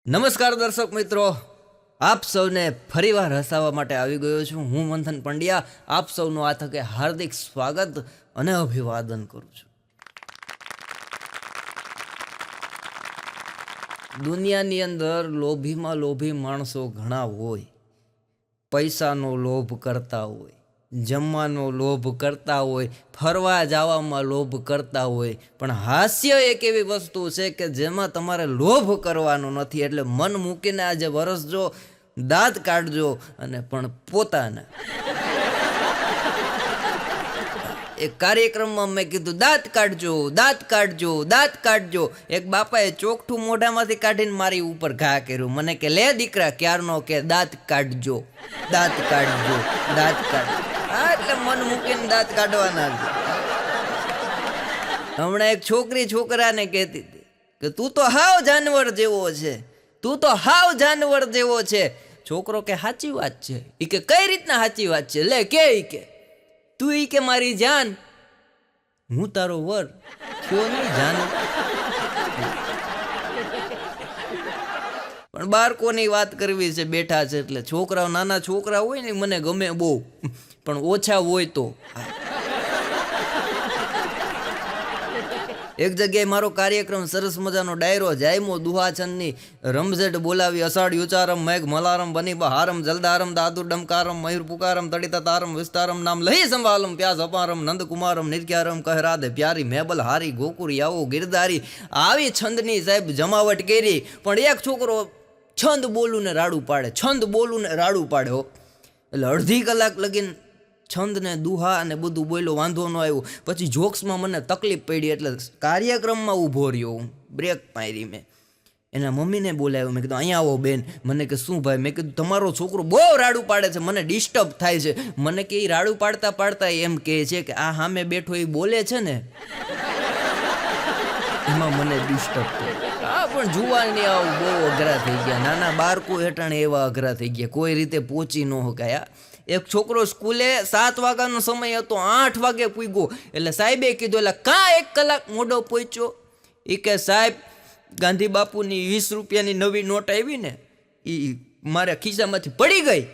નમસ્કાર દર્શક મિત્રો, આપ સૌને ફરીવાર હસાવવા માટે આવી ગયો છું. હું મંથન પંડ્યા આપ સૌનું આ થકે હાર્દિક સ્વાગત અને અભિવાદન કરું છું. દુનિયાની અંદર લોભીમાં લોભી માણસો ઘણા હોય. પૈસાનો લોભ કરતા હોય, જમવાનો લોભ કરતા હોય, ફરવા જવામાં લોભ કરતા હોય, પણ હાસ્ય એક એવી વસ્તુ છે કે જેમાં તમારે લોભ કરવાનો નથી. એટલે મન મૂકીને આજે વરસજો, દાંત કાઢજો અને પણ પોતાના એક કાર્યક્રમમાં મેં કીધું દાંત કાઢજો, દાંત કાઢજો, દાંત કાઢજો. એક બાપાએ ચોકઠું મોઢામાંથી કાઢીને મારી ઉપર ઘા કર્યું. મને કે લે દીકરા ક્યારનો કે દાંત કાઢજો, દાંત કાઢજો, દાંત કાઢજો. એટલે મન મૂકીને દાંત કાઢવાના. હમણાં એક છોકરી છોકરાને કહેતી હતી કે તું તો હાવ જાનવર જેવો છે, તું તો હાવ જાનવર જેવો છે. છોકરો કે સાચી વાત છે. એ કે કઈ રીતના સાચી વાત છે? લે કે ઈ કે તું ઈ કે મારી જાન, હું તારો વર થયો નહીં જાન. પણ બાળકોની વાત કરવી છે, બેઠા છે એટલે. છોકરાઓ નાના છોકરા હોય ને મને ગમે બહુ, પણ ઓછા હોય તો. એક જગ્યાએ મારો કાર્યક્રમ સરસ મજાનો ડાયરો જાયમો દુહાચંદની રમઝેટ બોલાવી અષાઢ યુચારમ મેઘ મલારમ બની બહારમ જલદારમ દાદુ ડમકારમ મયુર પુકારમ તડિતા તારમ વિસ્તારમ નામ લહી સંભાલમ પ્યાસ અપારમ નંદકુમારમ નિર્ક્યારમ કહેરાદે પ્યારી મેબલ હારી ગોકુર યાવો ગિરધારી. આવી છંદની સાહેબ જમાવટ કરી, પણ એક છોકરો છંદ બોલું ને રાડું પાડે, છંદ બોલું ને રાડું પાડે હો. એટલે અડધી કલાક લગીને છંદ ને દુહા અને બધું બોલ્યો, વાંધો ન આવ્યો. પછી જોક્સમાં મને તકલીફ પડી એટલે કાર્યક્રમમાં ઊભો રહ્યો હું, બ્રેક મારી. મેં એના મમ્મીને બોલાવ્યો. મેં કીધું અહીંયા આવો બેન. મને કે શું ભાઈ? મેં કીધું તમારો છોકરો બહુ રાડું પાડે છે, મને ડિસ્ટર્બ થાય છે. મને કે એ રાડું પાડતા પાડતા એમ કહે છે કે આ સામે બેઠો એ બોલે છે ને એમાં મને ડિસ્ટર્બ થાય. હા, પણ જુવાની આવું બહુ અઘરા થઈ ગયા. નાના બાળકો હેઠળ એવા અઘરા થઈ ગયા, કોઈ રીતે પહોંચી ન શકાય. એક છોકરો સ્કૂલે 7 વાગ્યાનો સમય હતો, 8 વાગે પૂગ્યો. એટલે સાહેબે કીધું એટલે કાં 1 કલાક મોડો પહોંચ્યો? એ કે સાહેબ ગાંધી બાપુની 20 રૂપિયાની નવી નોટ આવી ને એ મારા ખિસ્સામાંથી પડી ગઈ.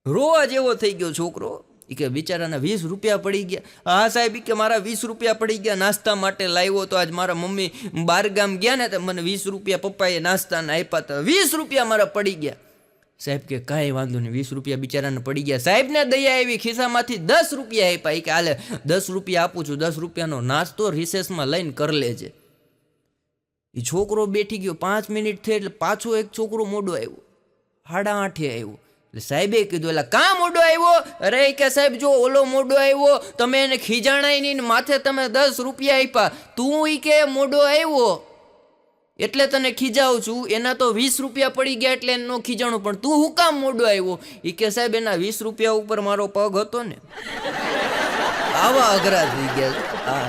રોવા જેવો થઈ ગયો છોકરો. એ કે બિચારાના 20 રૂપિયા પડી ગયા. હા સાહેબ, કે મારા 20 રૂપિયા પડી ગયા, નાસ્તા માટે લાવ્યો તો આજ મારા મમ્મી બહાર ગામ ગયા ને તો મને 20 રૂપિયા પપ્પાએ નાસ્તાના આપ્યા હતા, 20 રૂપિયા મારા પડી ગયા. સાહેબ કે કાંઈ વાંધો નહીં, 20 રૂપિયા બિચારાને પડી ગયા. સાહેબને દયા આવી, ખિસ્સામાંથી 10 રૂપિયા આપ્યા. કે હાલે 10 રૂપિયા આપું છું, 10 રૂપિયાનો નાસ્તો રિસેસમાં લઈને કરી લેજે. એ છોકરો બેઠી ગયો. 5 મિનિટ થઈ એટલે પાછો એક છોકરો મોડો આવ્યો, 8:30 આવ્યો. એટલે સાહેબે કીધું એટલે કાં મોડો આવ્યો? અરે કે સાહેબ જો ઓલો મોડો આવ્યો, તમે એને ખીજાણાય નહીં, માથે તમે 10 રૂપિયા આપ્યા. તું ઈ કે મોડો આવ્યો એટલે તને ખીજાવું છું, એના તો 20 રૂપિયા પડી ગયા એટલે એનો ખીજાણું, પણ તું હું કામ મોડો આવ્યો? એ કે સાહેબ એના 20 રૂપિયા ઉપર મારો પગ હતો ને. આવા અઘરા થઈ ગયા. હા,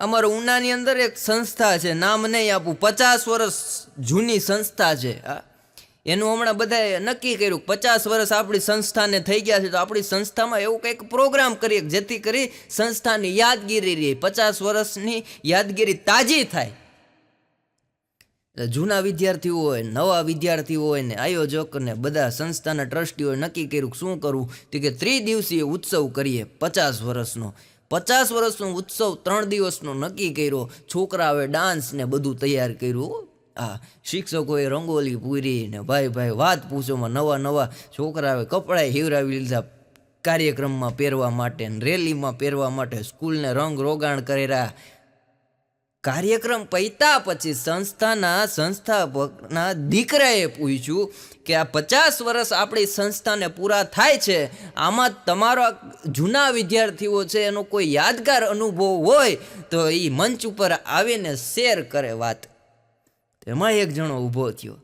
અમારા ઉનાની અંદર એક સંસ્થા છે, નામ નહીં આપું, 50 વર્ષ જૂની સંસ્થા છે. એનું હમણાં બધાએ નક્કી કર્યું 50 વર્ષ આપણી સંસ્થાને થઈ ગયા છે તો આપણી સંસ્થામાં એવું કંઈક પ્રોગ્રામ કરીએ જેથી કરી સંસ્થાની યાદગીરી રહે, 50 વર્ષની યાદગીરી તાજી થાય. જૂના વિદ્યાર્થીઓ હોય, નવા વિદ્યાર્થીઓ હોય ને આયોજક ને બધા સંસ્થાના ટ્રસ્ટીઓએ નક્કી કર્યું શું કરવું? તો કે 3 દિવસીય ઉત્સવ કરીએ 50 વર્ષનો. 50 વર્ષનો ઉત્સવ 3 દિવસનો નક્કી કર્યો. છોકરાઓએ ડાન્સ ને બધું તૈયાર કર્યું. હા, શિક્ષકોએ રંગોલી પૂરી ને ભાઈ વાત પૂછોમાં નવા નવા છોકરાઓએ કપડાં હિવરાવી લીધા કાર્યક્રમમાં પહેરવા માટે ને રેલીમાં પહેરવા માટે. સ્કૂલને રંગ રોગાણ કર્યા. કાર્યક્રમ પૈતા પછી સંસ્થાપકના દીકરાએ પૂછ્યું કે આ 50 વર્ષ આપણી સંસ્થાને પૂરા થાય છે, આમાં તમારા જૂના વિદ્યાર્થીઓ છે એનો કોઈ યાદગાર અનુભવ હોય તો એ મંચ ઉપર આવીને શેર કરે વાત. એમાં એક જણો ઊભો થયો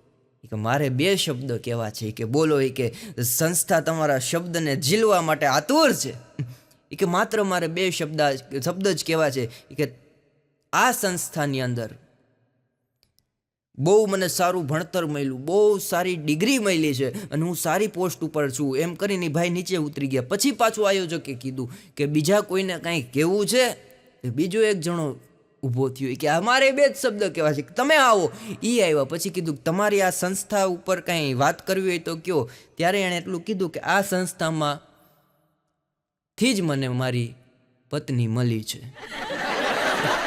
કે મારે 2 શબ્દ કહેવા છે. કે બોલો. એ કે સંસ્થા તમારા શબ્દને ઝીલવા માટે આતુર છે. એ કે માત્ર મારે 2 શબ્દ જ કહેવા છે. કે આ સંસ્થાની અંદર બહુ મને સારું ભણતર મળ્યું, બહુ સારી ડિગ્રી મળી છે અને હું સારી પોસ્ટ ઉપર છું. એમ કરીને ભાઈ નીચે ઉતરી ગયા. પછી પાછું આયોજકે કીધું કે બીજા કોઈને કાંઈ કહેવું છે? બીજો એક જણો ઊભો થયો કે અમારે બે જ શબ્દ કહેવા છે, તમે આવો. એ આવ્યા. પછી કીધું તમારી આ સંસ્થા ઉપર કાંઈ વાત કરવી હોય તો કયો. ત્યારે એણે એટલું કીધું કે આ સંસ્થામાંથી જ મને મારી પત્ની મળી છે.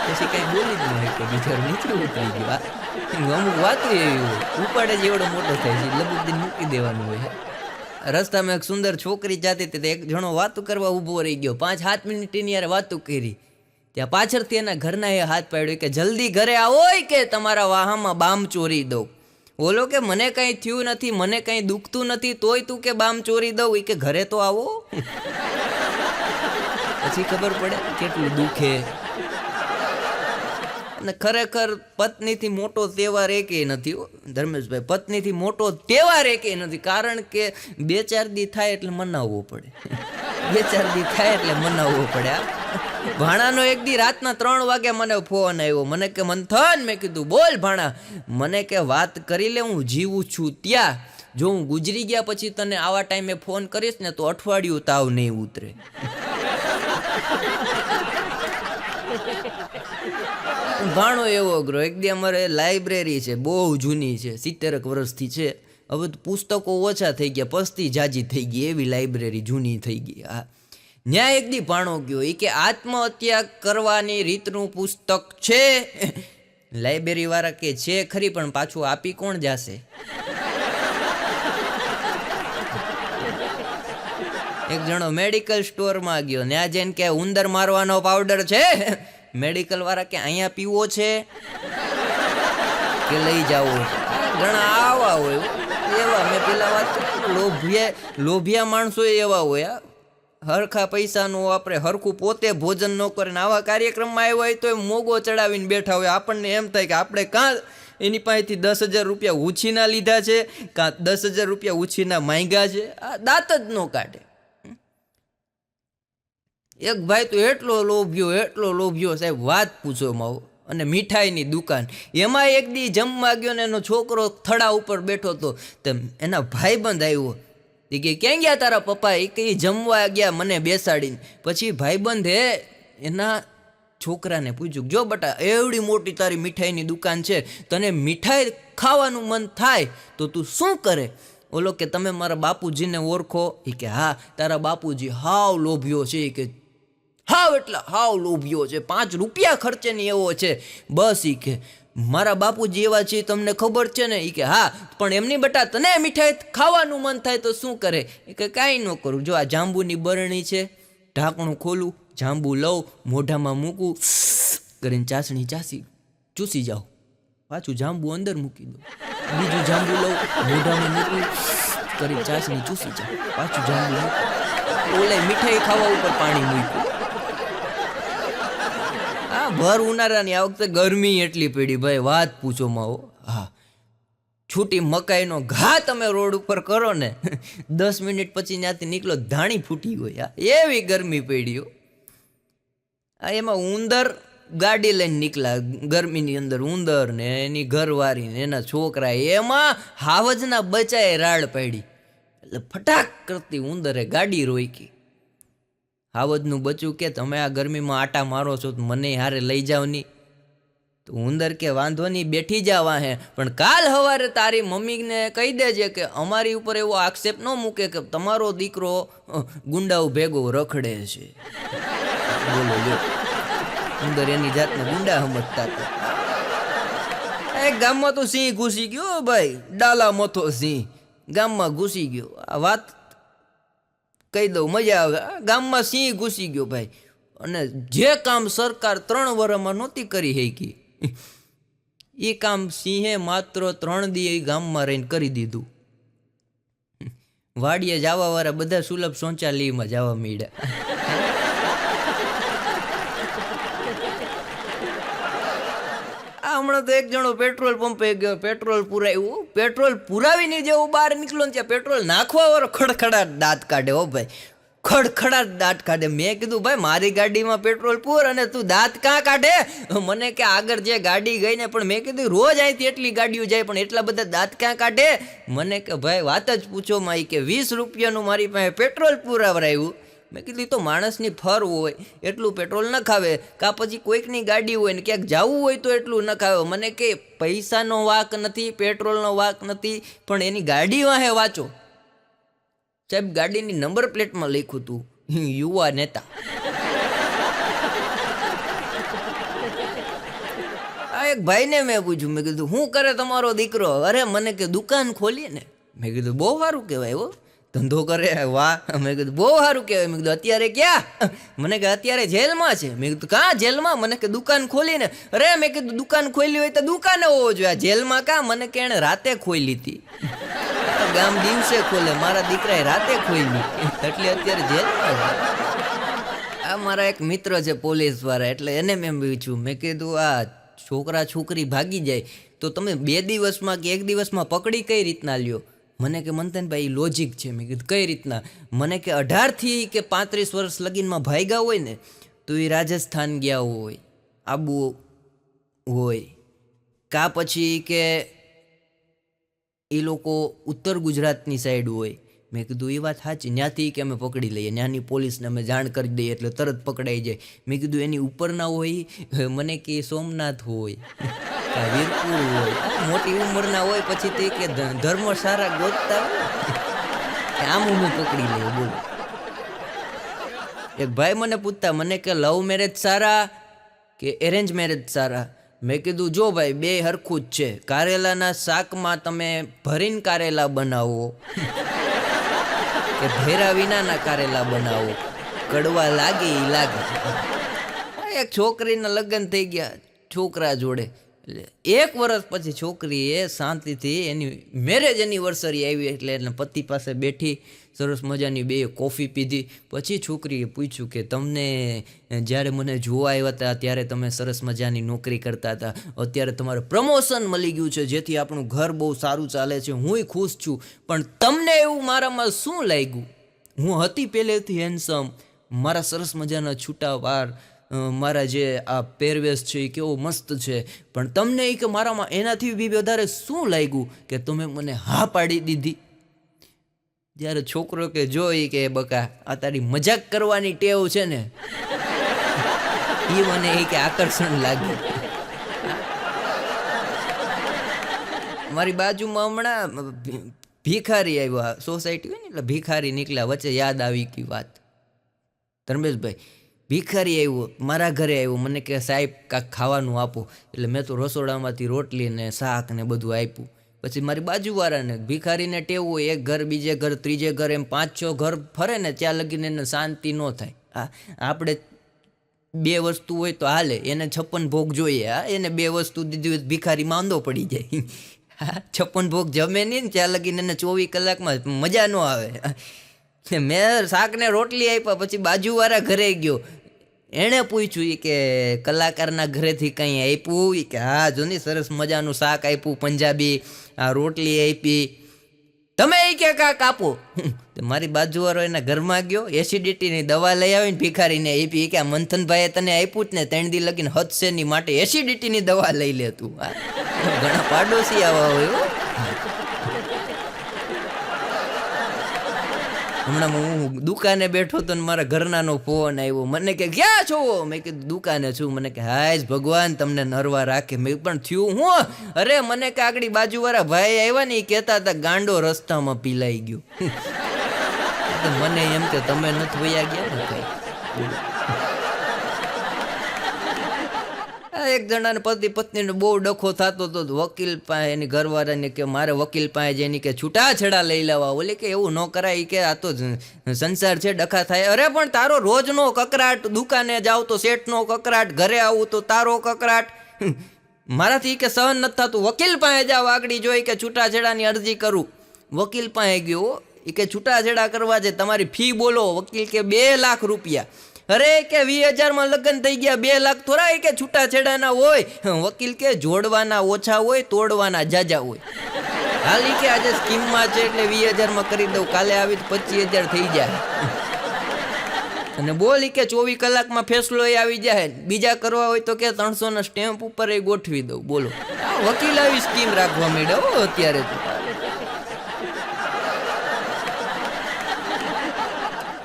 પછી કાંઈ બોલી જ નહીં કે બિચારું નીચે ઉતરી ગયું. અમુક વાતો એવી હોય, ઉપાડે જ એવડો મોટો થાય છે, લબુક મૂકી દેવાનું હોય. રસ્તામાં એક સુંદર છોકરી જાતી હતી, એક જણો વાતો કરવા ઊભો રહી ગયો. 5-7 મિનિટની યાર વાતો કરી. ત્યાં પાછળથી એના ઘરના એ હાથ પાડ્યો કે જલ્દી ઘરે આવો કે તમારા વાહામાં બામ ચોરી દઉં. બોલો કે મને કંઈ થયું નથી, મને કંઈ દુખતું નથી, તોય તું કે બામ ચોરી દઉં. એ કે ઘરે તો આવો. પછી ખબર પડે કેટલું દુખે. અને ખરેખર પત્નીથી મોટો તહેવાર એકેય નથી ધર્મેશભાઈ, પત્નીથી મોટો તહેવાર એકેય નથી. કારણ કે 2-4 દી થાય એટલે મનાવવો પડે. 2-4 દી થાય એટલે મનાવવો પડે. ભાણાનો એક દી રાતના 3 વાગે મને ફોન આવ્યો. મને કે મંથન, મેં કીધું બોલ ભાણા. મને કે વાત કરી લે, હું જીવું છું ત્યાં. જો હું ગુજરી ગયા પછી તને આવા ટાઈમે ફોન કરીશ ને તો અઠવાડિયું તાવ નહીં ઉતરે. ભાણો એવો અઘરો. એક દી અમારે લાઇબ્રેરી છે, બહુ જૂની છે, 70 વર્ષથી છે. હવે તો પુસ્તકો ઓછા થઈ ગયા, પસ્તી જાજી થઈ ગઈ, એવી લાઇબ્રેરી જૂની થઈ ગઈ. હા, ન્યા એક દી ભાણો ગયો. એ કે આત્મહત્યા કરવાની રીતનું પુસ્તક છે. લાઇબ્રેરી વાળા કે છે ખરી, પણ પાછું આપી કોણ જાશે? એક જણો મેડિકલ સ્ટોરમાં ગયો, ન્યા જઈને કે ઉંદર મારવાનો પાવડર છે? મેડિકલ વાળા કે અહીંયા પીવો છે કે લઈ જાવો? ઘણા આવા હોય એવા. મેં પેલા વાત લોભિયા માણસો એવા હોય. હરખા પૈસાનો વાપરે, હરખું પોતે ભોજન ન કરે ને આવા કાર્યક્રમમાં આવ્યા હોય તો એ મોગો ચડાવીને બેઠા હોય. આપણને એમ થાય કે આપણે કાં એની પાસેથી 10,000 રૂપિયા ઉછીના લીધા છે, કાં 10,000 રૂપિયા ઉછીના માંગ્યા છે. આ દાંત જ ન કાઢે. એક ભાઈ તો એટલો લોભ્યો સાહેબ, વાત પૂછો માવો. અને મીઠાઈની દુકાન, એમાં એક દી જમવા ગયો ને એનો છોકરો થડા ઉપર બેઠો હતો. તો એના ભાઈબંધ આવ્યો. એ કે ક્યાં ગયા તારા પપ્પા? એ કે જમવા ગયા મને બેસાડીને. પછી ભાઈબંધે એના છોકરાને પૂછ્યું, જો બટા એવડી મોટી તારી મીઠાઈની દુકાન છે, તને મીઠાઈ ખાવાનું મન થાય તો તું શું કરે? ઓલો કે તમે મારા બાપુજીને ઓળખો? એ કે હા. તારા બાપુજી હાવ લોભ્યો છે. કે હાવ એટલા હાવ લોભ્યો છે, 5 રૂપિયા ખર્ચે નહીં એવો છે. બસ એ કે મારા બાપુજી એવા છે તમને ખબર છે ને? એ કે હા. પણ એમની બટા તને મીઠાઈ ખાવાનું મન થાય તો શું કરે? એ કે કાંઈ ન કરું. જો આ જાંબુની બરણી છે, ઢાંકણું ખોલું, જાંબુ લઉં, મોઢામાં મૂકું, કરીને ચાસણી ચૂસી જાઉં, પાછું જાંબુ અંદર મૂકી દઉં, બીજું જાંબુ લઉં, મોઢામાં મૂકું, કરીને ચાસણી ચૂસી જાઉં, પાછું જાંબુ મૂકું. ઓલે મીઠાઈ ખાવા ઉપર પાણી મૂક્યું. હા, ભર ઉનાળાની આ વખતે ગરમી એટલી પડી ભાઈ, વાત પૂછો માવો. હા, છૂટી મકાઈનો ઘા તમે રોડ ઉપર કરો ને 10 મિનિટ પછી ત્યાંથી નીકળો ધાણી ફૂટી હોય. એવી ગરમી પડી. એમાં ઉંદર ગાડી લઈને નીકળ્યા ગરમીની અંદર. ઉંદર ને એની ઘરવાળી ને એના છોકરા, એમાં હાવજના બચાએ રાડ પાડી. એટલે ફટાક કરતી ઉંદરે ગાડી રોકી. હાવજનું બચ્ચું કે તમે આ ગરમીમાં આટા મારો છો તો મને હારે લઈ જાવ નહીં. તો ઉંદર કે વાંધો નહીં, બેઠી જવા હે, પણ કાલ સવારે તારી મમ્મીને કહી દેજે કે અમારી ઉપર એવો આક્ષેપ ન મૂકે કે તમારો દીકરો ગુંડાઓ ભેગો રખડે છે. બોલો લ્યો, ઉંદર એની જાતને ગુંડા સમજતા હતા. એક ગામમાં તો સિંહ ઘૂસી ગયો ભાઈ, ડાલા મથો સિંહ ગામમાં ઘૂસી ગયો. આ વાત કહી દઉં, મજા આવે. ગામમાં સિંહ ઘૂસી ગયો ભાઈ, અને જે કામ સરકાર 3 વર્ષમાં નહોતી કરી શકી એ કામ સિંહે માત્ર 3 દી ગામમાં રહીને કરી દીધું. વાડીએ જવા વાળા બધા સુલભ શૌચાલયમાં જવા માંડ્યા. હમણાં તો એક જણો પેટ્રોલ પંપે ગયો, પેટ્રોલ પુરાવ્યું. પેટ્રોલ પુરાવીને જેવું બહાર નીકળો ને ત્યાં પેટ્રોલ નાખવા વાળો ખડખડાટ દાંત કાઢે. હો ભાઈ, ખડખડાટ દાંત કાઢે. મેં કીધું ભાઈ મારી ગાડીમાં પેટ્રોલ પૂર અને તું દાંત ક્યાં કાઢે? મને કે આગળ જે ગાડી ગઈ ને, પણ મેં કીધું રોજ અહીંથી એટલી ગાડીઓ જાય પણ એટલા બધા દાંત ક્યાં કાઢે? મને કે ભાઈ વાત જ પૂછો માં. કે 20 રૂપિયાનું મારી પાસે પેટ્રોલ પુરાવરાયું, મેં કીધું તો માણસની ફર હોય એટલું પેટ્રોલ ન ખાવે, કાં પછી કોઈકની ગાડી હોય ને ક્યાંક જવું હોય તો એટલું ન ખાવે. મને કે પૈસાનો વાંક નથી, પેટ્રોલનો વાંક નથી, પણ એની ગાડી વાહે વાંચો. સાહેબ ગાડીની નંબર પ્લેટમાં લખ્યું હતું યુવા નેતા. આ એક ભાઈને મેં પૂછ્યું, મેં કીધું શું કરે તમારો દીકરો? અરે મને કે દુકાન ખોલીએ ને. મેં કીધું બહુ સારું કહેવાય હો, ધંધો કરે, વાહ. મેં કીધું બહુ સારું કહેવાય. મેં કીધું અત્યારે ક્યાં? મને કે અત્યારે જેલમાં છે. મેં કીધું કાં જેલમાં? મને કે દુકાન ખોલીને. અરે મેં કીધું દુકાન ખોલી હોય તો દુકાને હોવો જોઈએ, આ જેલમાં કાં? મને કે એણે રાતે ખોલી હતી. ગામ દિવસે ખોલે, મારા દીકરાએ રાતે ખોલી એટલે અત્યારે જેલમાં છે. આ મારા એક મિત્ર છે પોલીસ વાળા, એટલે એને મેં પૂછ્યું, મેં કીધું આ છોકરા છોકરી ભાગી જાય તો તમે 2 દિવસમાં કે 1 દિવસમાં પકડી કઈ રીતના લ્યો? મને કે મંથનભાઈ લોજિક છે. મેં કીધું કઈ રીતના? મને કે 18 કે 35 વર્ષ લગીનમાં ભાગ્યા હોય ને તો એ રાજસ્થાન ગયા હોય, આબુ હોય, કા પછી કે એ લોકો ઉત્તર ગુજરાતની સાઈડ હોય. મેં કીધું એ વાત સાચી, ત્યાંથી કે અમે પકડી લઈએ, ત્યાંની પોલીસને અમે જાણ કરી દઈએ એટલે તરત પકડાઈ જાય. મેં કીધું એની ઉપરના હોય, મને કે સોમનાથ હોય, વીરપુર હોય, મોટી ઉંમરના હોય, પછી તે કે ધર્મ સારા ગોતતા હોય આમ હું પકડી લઈએ. બોલો. એક ભાઈ મને પૂછતા, મને કે લવ મેરેજ સારા કે એરેન્જ મેરેજ સારા? મેં કીધું જો ભાઈ બે હરખું જ છે. કારેલાના શાકમાં તમે ભરીને કારેલા બનાવો કે ભેરા વિનાના કારેલા બનાવો, કડવા લાગે એ લાગે. એક છોકરીના લગ્ન થઈ ગયા છોકરા જોડે, એટલે 1 વર્ષ પછી છોકરીએ શાંતિથી એની મેરેજ એનિવર્સરી આવી એટલે એને પતિ પાસે બેઠી, સરસ મજાની 2 કોફી પીધી. પછી છોકરીએ પૂછ્યું કે તમને જ્યારે મને જોવા આવ્યા હતા ત્યારે તમે સરસ મજાની નોકરી કરતા હતા, અત્યારે તમારે પ્રમોશન મળી ગયું છે જેથી આપણું ઘર બહુ સારું ચાલે છે, હુંય ખુશ છું, પણ તમને એવું મારામાં શું લાગ્યું? હું હતી પહેલેથી હેન્ડસમ, મારા સરસ મજાના છૂટા વાળ, મારા જે આ પહેરવેશ છે એ કેવો મસ્ત છે, પણ તમને એ કે મારામાં એનાથી બી વધારે શું લાગ્યું કે તમે મને હા પાડી દીધી? જ્યારે છોકરો કે જોઈ કે બકા આ તારી મજાક કરવાની ટેવ છે ને એ મને એ કે આકર્ષણ લાગ્યું. મારી બાજુમાં હમણાં ભિખારી આવ્યા, સોસાયટી હોય ને એટલે ભિખારી નીકળ્યા, વચ્ચે યાદ આવી ગઈ વાત. ધર્મેશભાઈ ભિખારી આવ્યો, મારા ઘરે આવ્યો, મને કે સાહેબ કાંઈક ખાવાનું આપો. એટલે મેં તો રસોડામાંથી રોટલી ને શાક ને બધું આપ્યું. પછી મારી બાજુવાળાને ભિખારીને ટેવ હોય, એક ઘર બીજે ઘર ત્રીજે ઘર એમ 5-6 ઘર ફરે ને ત્યાં લગીને એને શાંતિ ન થાય. આપણે 2 વસ્તુ હોય તો હાલે, એને 56 ભોગ જોઈએ. એને 2 વસ્તુ દીધી હોય ભિખારી માંદો પડી જાય. 56 ભોગ જમે નહીં ને ત્યાં લગીને એને 24 કલાકમાં મજા ન આવે. મેં શાકને રોટલી આપ્યા, પછી બાજુવાળા ઘરે ગયો, એણે પૂછ્યું કે કલાકારના ઘરેથી કંઈ આપ્યું? કે હા જો ને સરસ મજાનું શાક આપ્યું પંજાબી, આ રોટલી આપી, તમે એ કે કાંક આપો. મારી બાજુવાળો એના ઘરમાં ગયો, એસિડિટીની દવા લઈ આવીને ભિખારીને આપી. કે આ મંથનભાઈએ તને આપ્યું જ ને 3 દી લગીને હદસેની માટે એસિડિટીની દવા લઈ લે તું. ઘણા પાડોશી આવા હોય. હમણાં હું દુકાને બેઠો તો મારા ઘરનાનો ફોન આવ્યો, મને કે ક્યાં છો? મેં કીધું દુકાને છું. મને કે હાય ભગવાન તમને નરવા રાખે. મેં પણ થયું હું? અરે મને કે આગળ બાજુવાળા ભાઈ આવ્યા ને એ કહેતા હતા ગાંડો રસ્તામાં પીલાઈ ગયો. મને એમ કે તમે નથી વયા ગયા ને કઈ. એક જણાને પતિ પત્નીને બહુ ડખો થતો હતો, વકીલ પાસે એની ઘરવાળાને કે મારે વકીલ પાસે જઈને કે છૂટાછેડા લઈ લેવા. ઓલે કે એવું ન કરાય, કે આ તો સંસાર છે, ડખા થાય. અરે પણ તારો રોજનો કકરાટ, દુકાને જાવ તો શેઠનો કકરાટ, ઘરે આવું તો તારો કકરાટ, મારાથી કે સહન નથી થતું. વકીલ પાસે જાવ, આગળ જોઈ કે છૂટાછેડાની અરજી કરું. વકીલ પાસે ગયો, એ કે છૂટાછેડા કરવા છે, તમારી ફી બોલો. વકીલ કે 2 લાખ રૂપિયા. અરે કે 20,000 લગ્ન થઈ ગયા, 2 લાખ થોડા કે છૂટાછેડાના હોય? વકીલ કે જોડવાના ઓછા હોય, તોડવાના જાજા હોય. હાલી કે આજે સ્કીમમાં છે એટલે 20,000 કરી દઉં, કાલે આવી તો 25,000 થઈ જાય. અને બોલી કે 24 કલાકમાં ફેસલો એ આવી જાય. બીજા કરવા હોય તો કે 300 સ્ટેમ્પ ઉપર એ ગોઠવી દઉં. બોલો, વકીલ આવી સ્કીમ રાખવા માંડ્યા અત્યારે તો.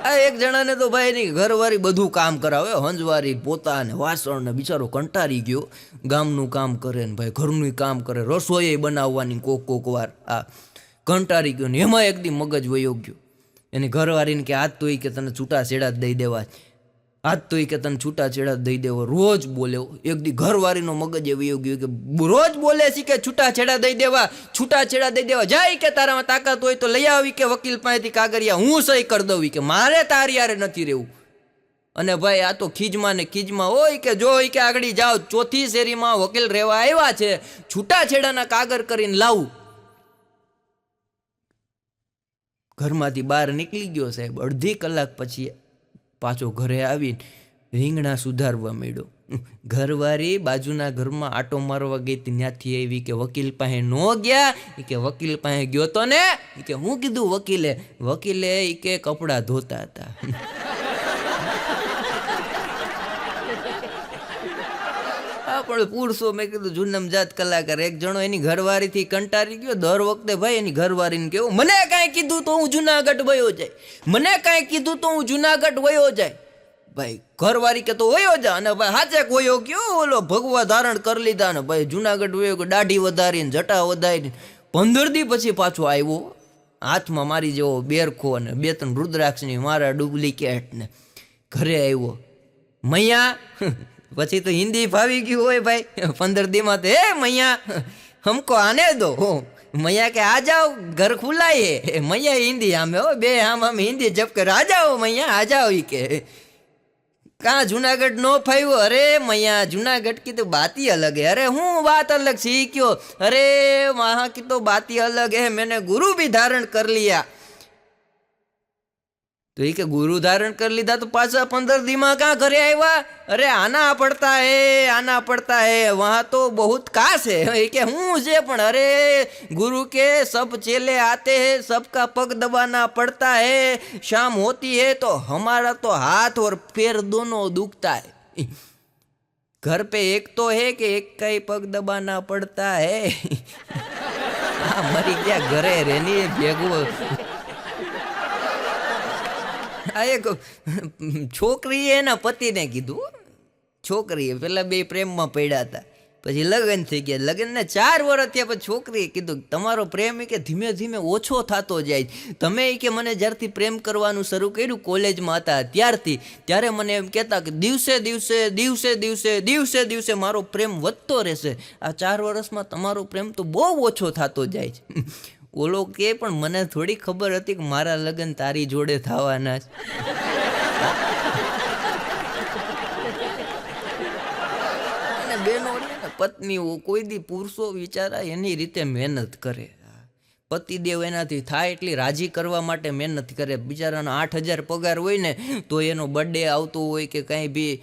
આ એક જણાને તો ભાઈ એની ઘરવાળી બધું કામ કરાવે, હંજવારી પોતા ને વાસણ ને, બિચારો કંટાળી ગયો. ગામનું કામ કરે ને ભાઈ ઘરનું કામ કરે, રસોઈ બનાવવાની કોક વાર આ કંટાળી ગયો ને એમાં એક દી મગજ વયો ગયો. એની ઘરવાળીને કે આજ તો એ કે તને છૂટાછેડા જ દઈ દેવા, આજ તો એ કે તને છૂટાછેડા જ દઈ દેવો. રોજ બોલે. એક દી ઘરવાળીનો મગજ વયો ગયો કે રોજ બોલે છે કે છૂટાછેડા દઈ દેવા, છૂટાછેડા દઈ દેવા. જાય કે તારામાં તાકાત હોય તો લઈ આવી કે વકીલ પાસેથી કાગળિયા, હું સહી કરી દઉં કે મારે તારી યારે નથી રહેવું. અને ભાઈ આ તો ખીજમાં ને ખીજમાં હોય કે જો કે આગળ જાઓ, ચોથી શેરીમાં વકીલ રહેવા આવ્યા છે, છૂટાછેડાના કાગળ કરીને લાવું. ઘરમાંથી બહાર નીકળી ગયો સાહેબ. અડધી કલાક પછી પાછો ઘરે આવીને રીંગણા સુધારવા માંડ્યો. ઘરવાળી બાજુના ઘરમાં આટો મારવા ગઈ, ત્યાંથી આવી કે વકીલ પાસે ન ગયા, કે વકીલ પાસે ગયો તો ને, કે હું કીધું વકીલે કે કપડાં ધોતા હતા. હા પણ પુરુષો મેં કીધું જુનમ જાત કલાકાર. એક જણો એની ઘરવાળીથી કંટાળી ગયો. દર વખતે ભાઈ એની ઘરવાળીને કેવું, મને કાંઈ કીધું તો હું જુનાગઢ વયો જાય, મને કાંઈ કીધું તો હું જુનાગઢ વયો જાય. ભાઈ ઘરવાળી કે તો વયો જા. અને ભાઈ હાચે વયો ગયો, ઓલો ભગવા ધારણ કરી લીધા ને ભાઈ જુનાગઢ વયો ગયો, દાઢી વધારીને જટા વધારીને. 15 દી પછી પાછો આવ્યો, હાથમાં મારી જેવો બેરખો અને 2-3 રુદ્રાક્ષની મારા ડુપ્લિકેટ ને. ઘરે આવ્યો મૈયા, પછી તો હિન્દી ફાવી ગયું હોય ભાઈ. 15 દીમાં તો હે મૈયા હમકો આને દો. મૈયા કે આ જાઓ ઘર ખુલ્લા હે. મૈયા હિન્દી આમે હો, બે આમ હિન્દી જપ કરે, આ જાઓ મૈયા આ જાઓ. ઈ કે કાં જુનાગઢ નો ફાવ્યો? અરે મૈયા જુનાગઢ की तो बात ही अलग है. अरे हूँ बात अलग सीखियो, अरे वहाँ की तो बात ही अलग है, मैंने गुरु भी धारण कर लिया. तो ये के गुरु धारण कर लीधा तो पाछा 15 दिमा कहाँ घरे आया? अरे आना पड़ता है वहाँ तो बहुत काश है. ये के हूँ से पण अरे गुरु के सब चेले आते हैं, सबका पग दबाना पड़ता है, शाम होती है तो हमारा तो हाथ और पैर दोनों दुखता है. घर पे एक तो है कि एक का ही पग दबाना पड़ता है. मरी गया घरे रहनी भेगो. આ એક છોકરીએ એના પતિને કીધું, છોકરીએ પેલા બે પ્રેમમાં પડ્યા હતા, પછી લગ્ન થઈ ગયા. લગ્નને 4 વર્ષ થયા પછી છોકરીએ કીધું તમારો પ્રેમ કે ધીમે ધીમે ઓછો થતો જાય. તમે કે મને જ્યારથી પ્રેમ કરવાનું શરૂ કર્યું કોલેજમાં હતા ત્યારથી, ત્યારે મને એમ કહેતા કે દિવસે દિવસે મારો પ્રેમ વધતો રહેશે. આ 4 વર્ષમાં તમારો પ્રેમ તો બહુ ઓછો થતો જાય છે. ઓલો કે પણ મને થોડી ખબર હતી કે મારા લગ્ન તારી જોડે થવાના છે. અને બેનો પત્નીઓ કોઈ દી પુરુષો વિચારા એની રીતે મહેનત કરે. પતિદેવ એનાથી થાય એટલી રાજી કરવા માટે મહેનત કરે. બિચારાનો 8,000 પગાર હોય ને તો એનો બર્થડે આવતો હોય કે કંઈ બી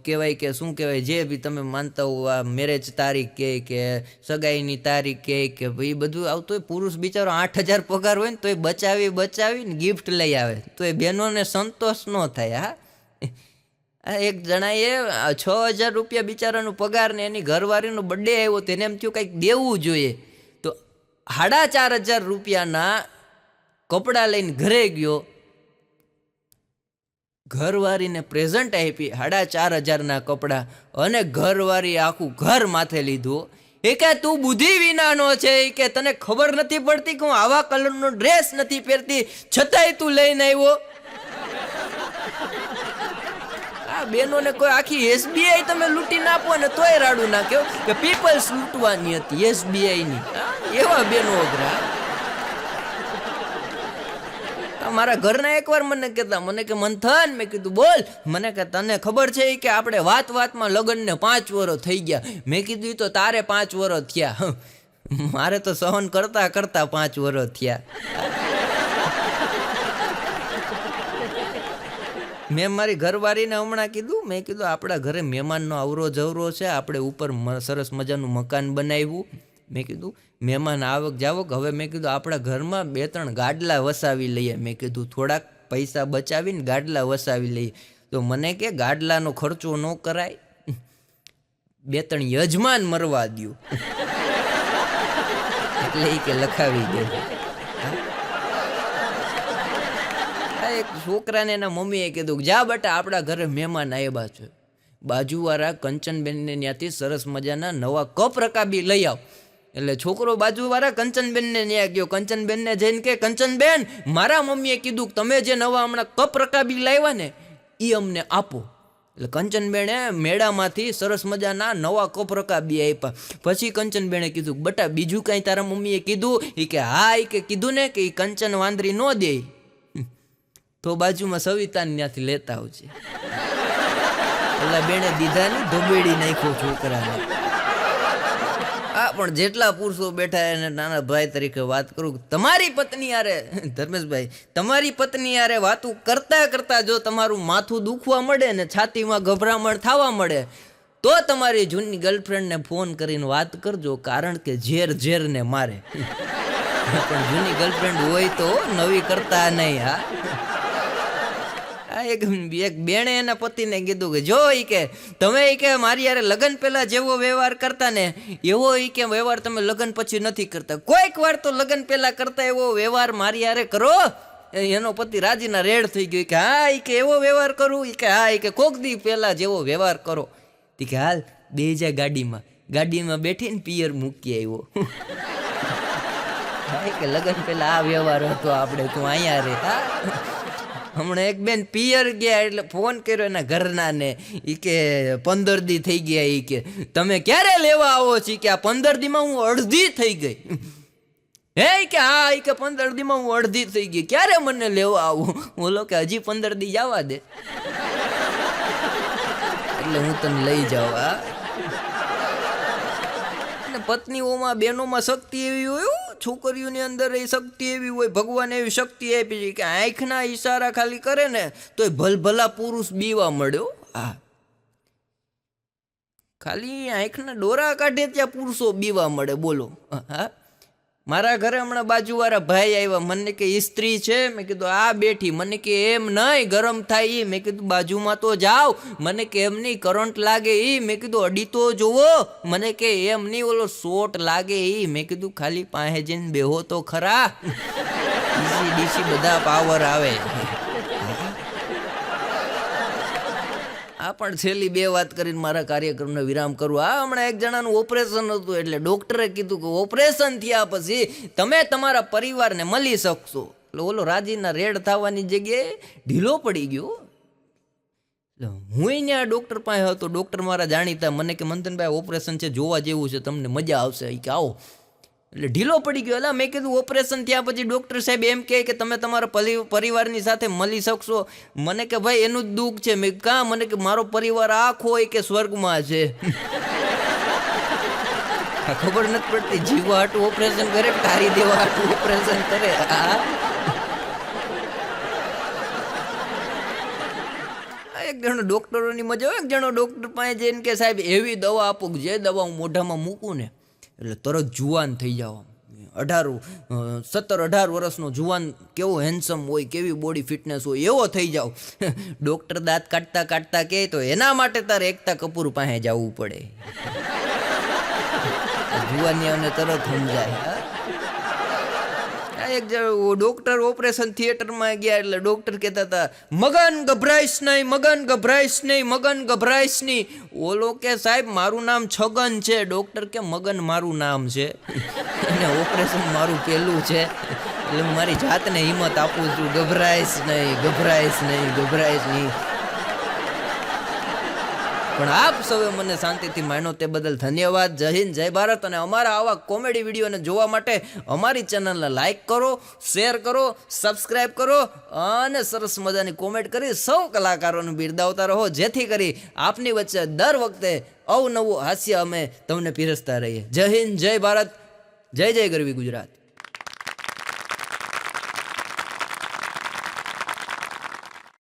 કહેવાય કે શું કહેવાય, જે બી તમે માનતા હો, આ મેરેજ તારીખ કે સગાઈની તારીખ કે ભાઈ બધું આવતું હોય. પુરુષ બિચારો 8,000 પગાર હોય ને તો એ બચાવીને ગિફ્ટ લઈ આવે તો એ બહેનોને સંતોષ ન થાય. હા એક જણાએ 6,000 રૂપિયા બિચારાનો પગાર ને એની ઘરવાળીનો બર્થડે આવ્યો તો એને એમ થયું કંઈક દેવું જોઈએ. 4,500 રૂપિયાના કપડાં લઈને ઘરે ગયો, ઘરવાળીને પ્રેઝન્ટ આપી 4,500ના કપડાં, અને ઘરવાળી આખું ઘર માથે લીધું. એ કે તું બુદ્ધિ વિનાનો છે, કે તને ખબર નથી પડતી કે હું આવા કલરનો ડ્રેસ નથી પહેરતી, છતાંય તું લઈને આવ્યો. આ બેનોને કોઈ આખી SBI તમે લૂંટી નાખો ને તોય રાડું નાખ્યો કે પીપલ્સ લૂંટવાની હતી SBI ની. એવા બેનો અઘરા. મારા ઘરના એકવાર મને કહેતા, મને કે મંથન, મેં કીધું બોલ. મને કે તને ખબર છે કે આપણે વાતમાં લગ્નને 5 વર્ષ થઈ ગયા. મેં કીધું તો તારે 5 વર્ષ થયા, મારે તો સહન કરતા 5 વર્ષ થયા. મેં મારી ઘરવાળીને હમણાં કીધું, મેં કીધું આપણા ઘરે મહેમાનનો આવરો જવરો છે, આપણે ઉપર સરસ મજાનું મકાન બનાવ્યું. મેં કીધું મહેમાન આવક જાવક, હવે મેં કીધું આપણા ઘરમાં 2-3 ગાડલા વસાવી લઈએ. મેં કીધું થોડાક પૈસા બચાવીને ગાડલા વસાવી લઈએ. તો મને કે ગાડલાનો ખર્ચો ન કરાય, 2-3 યજમાન મરવા દ્યો. એટલે એ કે લખાવી દે. એક છોકરાને એના મમ્મીએ કીધું કે જા બેટા આપણા ઘરે મહેમાન આવ્યા છે, બાજુવાળા કંચનબેનને ત્યાંથી સરસ મજાના નવા કપ રકાબી લઈ આવ. એટલે છોકરો બાજુવાળા કંચનબેનને ત્યાં ગયો. કંચનબેનને જઈને કે કંચનબેન, મારા મમ્મીએ કીધું કે તમે જે નવા હમણાં કપ રકાબી લાવ્યા ને એ અમને આપો. એટલે કંચનબેને મેળામાંથી સરસ મજાના નવા કપ રકાબી આપ્યા. પછી કંચનબેને કીધું બટા બીજું કાંઈ તારા મમ્મીએ કીધું? એ કે હા, એ કે કીધું ને કે એ કંચન વાંદરી ન દે તો બાજુમાં સવિતાને ત્યાંથી લેતા આવજે. એટલે બેને દીધા ને ધોબેડી નાખ્યો છોકરાને. હા, પણ જેટલા પુરુષો બેઠા એને નાના ભાઈ તરીકે વાત કરું, તમારી પત્ની યારે ધર્મેશભાઈ, તમારી પત્ની યારે વાતું કરતા કરતા જો તમારું માથું દુખવા મળે ને છાતીમાં ગભરામણ થવા મળે તો તમારી જૂની ગર્લફ્રેન્ડને ફોન કરીને વાત કરજો, કારણ કે ઝેર ઝેરને મારે. પણ જૂની ગર્લફ્રેન્ડ હોય તો નવી કરતા નહીં. હા, એક બેણે એના પતિને કીધું કે જો ઈ કે તમે ઈ કે મારી યારે લગ્ન પહેલા જેવો વ્યવહાર કરતા ને એવો ઈ કે વ્યવહાર તમે લગ્ન પછી નથી કરતા. કોઈક વાર તો લગ્ન પહેલા કરતા એવો વ્યવહાર મારી યારે કરો. એનો પતિ રાજીના રેડ થઈ ગયો કે હા, ઈ કે એવો વ્યવહાર કરું? ઈ કે હા, ઈ કે કોક દી પહેલા જેવો વ્યવહાર કરો. તી કે હાલ બે જા ગાડીમાં બેઠીને પિયર મૂકી આવ્યો. કે લગ્ન પહેલા આ વ્યવહાર હતો આપણે, તું અહીંયા રે. હા, હમણાં એક બેન પિયર ગયા એટલે ફોન કર્યો એના ઘરના ને, એ કે 15 દી થઈ ગયા. એ કે તમે ક્યારે લેવા આવો છો? કે આ 15 દીમાં હું અડધી થઈ ગઈ. હે કે હા, એ કે 15 દીમાં હું અડધી થઈ ગઈ, ક્યારે મને લેવા આવું? બોલો કે હજી 15 દી જવા દે એટલે હું તને લઈ જાઉં. હા, પત્નીઓમાં બહેનોમાં શક્તિ એવી હોય, છોકરીઓની અંદર એ શક્તિ એવી હોય, ભગવાન એવી શક્તિ આપી છે કે આંખના ઈશારા ખાલી કરે ને તો એ ભલભલા પુરુષ બીવા મળ્યો. હા, ખાલી આંખના ડોરા કાઢે ત્યાં પુરુષો બીવા મળે. બોલો. હા, મારા ઘરે હમણાં બાજુવાળા ભાઈ આવ્યા, મને કે સ્ત્રી છે? મેં કીધું આ બેઠી. મને કે એમ નહીં, ગરમ થાય એ. મેં કીધું બાજુમાં તો જાઓ. મને કે એમ નહીં, કરંટ લાગે એ. મેં કીધું અડી તો જોવો. મને કે એમ નહીં, ઓલો શોટ લાગે એ. મેં કીધું ખાલી પાસે જઈને બેહો તો ખરા. ડીસી બધા પાવર આવે. આ પણ છેલ્લી બે વાત કરીને મારા કાર્યક્રમને વિરામ કરું. આ હમણાં એક જણાનું ઓપરેશન હતું એટલે ડૉક્ટરે કીધું કે ઓપરેશન થયા પછી તમે તમારા પરિવારને મળી શકશો. એટલે ઓલો રાજીના રેડ થવાની જગ્યાએ ઢીલો પડી ગયો. હું ત્યાં ડૉક્ટર પાસે હતો. ડૉક્ટર મારા જાણીતા. મને કે મંથનભાઈ ઓપરેશન છે, જોવા જેવું છે, તમને મજા આવશે કે આવો. એટલે ઢીલો પડી ગયો. એટલે મેં કીધું ઓપરેશન થયા પછી ડૉક્ટર સાહેબ એમ કહે કે તમે તમારા પરિવારની સાથે મળી શકશો. મને કે ભાઈ એનું જ દુઃખ છે. મેં કાં? મને કે મારો પરિવાર આખો હોય કે સ્વર્ગમાં છે. ખબર નથી પડતી જીવવા હાટું ઓપરેશન કરે, તારી દેવા હાટું ઓપરેશન કરે. એક જણો ડૉક્ટરોની મજા હોય. એક જણો ડૉક્ટર પાસે જઈને કે સાહેબ એવી દવા આપો કે જે દવા હું મોઢામાં મૂકું ને એટલે તરત જુવાન થઈ જાવ. 17-18 વર્ષનો જુવાન કેવો હેન્ડસમ હોય, કેવી બોડી ફિટનેસ હોય એવો થઈ જાવ. ડૉક્ટર દાંત કાઢતા કાઢતા કહે તો એના માટે તારે એકતા કપૂર પાસે જવું પડે. જુવાનીઓને તરત સમજાય. એક ડૉક્ટર ઓપરેશન થિયેટરમાં ગયા એટલે ડૉક્ટર કહેતા હતા મગન ગભરાઈશ નહીં, મગન ગભરાઈશ નહીં, મગન ગભરાઈશ નહીં. ઓલો કે સાહેબ મારું નામ છગન છે. ડૉક્ટર કે મગન મારું નામ છે અને ઓપરેશન મારું પહેલું છે એટલે હું મારી જાતને હિંમત આપું છું. ગભરાઈશ નહીં, ગભરાઈશ નહીં, ગભરાઈશ નહીં. પણ આપ સૌએ મને શાંતિથી માન્યો તે બદલ ધન્યવાદ. જય હિન્દ, જય ભારત. અને અમારા આવા કોમેડી વિડીયોને જોવા માટે અમારી ચેનલને લાઈક કરો, શેર કરો, સબસ્ક્રાઈબ કરો અને સરસ મજાની કોમેન્ટ કરી સૌ કલાકારોને બિરદાવતા રહો, જેથી કરી આપની વચ્ચે દર વખતે અવનવું હાસ્ય અમે તમને પીરસતા રહીએ. જય હિન્દ, જય ભારત, જય જય ગરવી ગુજરાત.